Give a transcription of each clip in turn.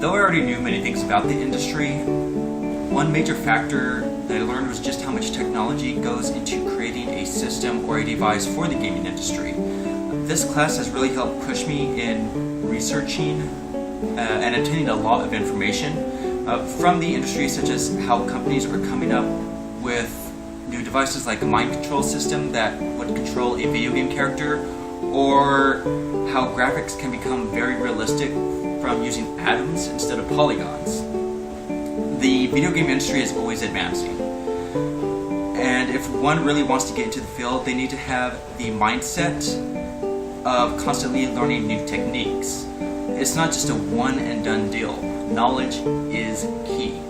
Though I already knew many things about the industry, one major factor that I learned was just how much technology goes into creating a system or a device for the gaming industry. This class has really helped push me in researching and obtaining a lot of information from the industry, such as how companies are coming up with new devices like a mind control system that would control a video game character, or how graphics can become very realistic from using atoms instead of polygons. The video game industry is always advancing, and if one really wants to get into the field, they need to have the mindset of constantly learning new techniques. It's not just a one and done deal. Knowledge is key.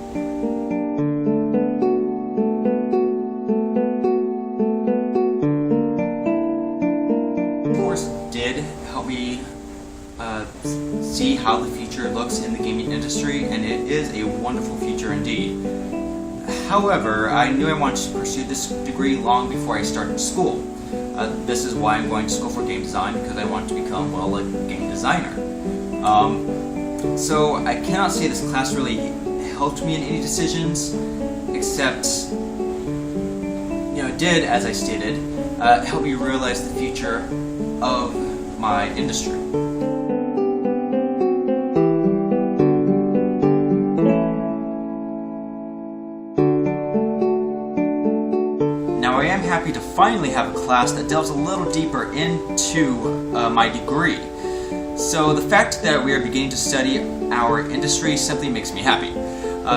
The course did help me see how the future looks in the gaming industry, and it is a wonderful future indeed. However, I knew I wanted to pursue this degree long before I started school. This is why I'm going to school for game design, because I want to become, well, a game designer. So I cannot say this class really helped me in any decisions, except, it did, as I stated, help me realize the future of my industry. Now I am happy to finally have a class that delves a little deeper into my degree. So the fact that we are beginning to study our industry simply makes me happy.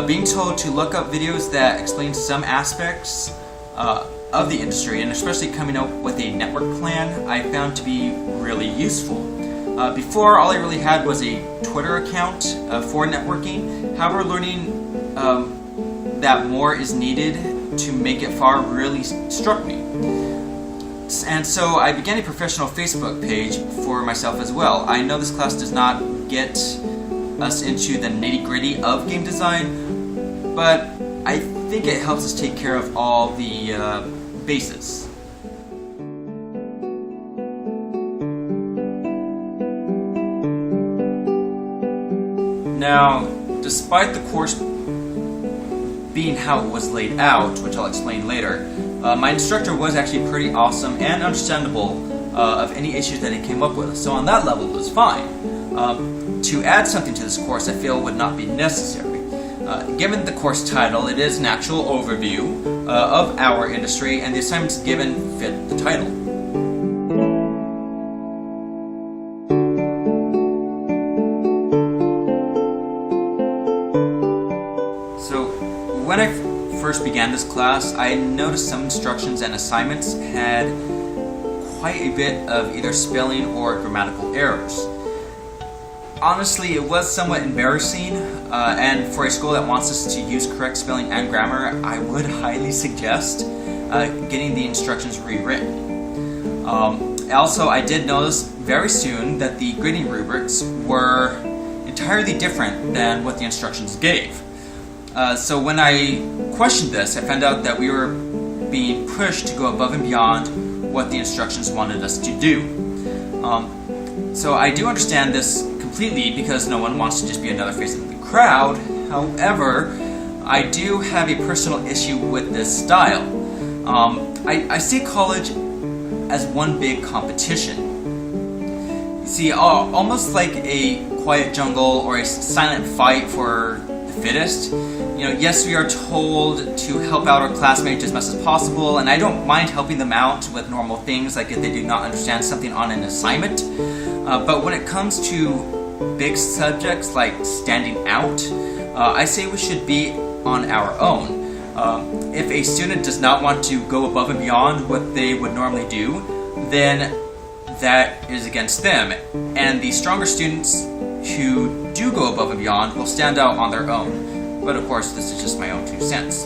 Being told to look up videos that explain some aspects of the industry, and especially coming up with a network plan, I found to be really useful. Before, all I really had was a Twitter account for networking. However, learning that more is needed to make it far really struck me. And so I began a professional Facebook page for myself as well. I know this class does not get us into the nitty-gritty of game design, but I think it helps us take care of all the bases. Now, despite the course being how it was laid out, which I'll explain later, my instructor was actually pretty awesome and understandable of any issues that he came up with. So on that level, it was fine. To add something to this course, I feel would not be necessary. Given the course title, it is an actual overview of our industry, and the assignments given fit the title. So when I first began this class, I noticed some instructions and assignments had quite a bit of either spelling or grammatical errors. Honestly, it was somewhat embarrassing, and for a school that wants us to use correct spelling and grammar, I would highly suggest getting the instructions rewritten. Also, I did notice very soon that the grading rubrics were entirely different than what the instructions gave. So when I questioned this, I found out that we were being pushed to go above and beyond what the instructions wanted us to do. So I do understand this completely, because no one wants to just be another face of the crowd. However, I do have a personal issue with this style. I see college as one big competition. You see, almost like a quiet jungle or a silent fight for the fittest. Yes, we are told to help out our classmates as much as possible, and I don't mind helping them out with normal things, like if they do not understand something on an assignment. But when it comes to big subjects like standing out, I say we should be on our own. If a student does not want to go above and beyond what they would normally do, then that is against them. And the stronger students who do go above and beyond will stand out on their own. But of course, this is just my own 2 cents.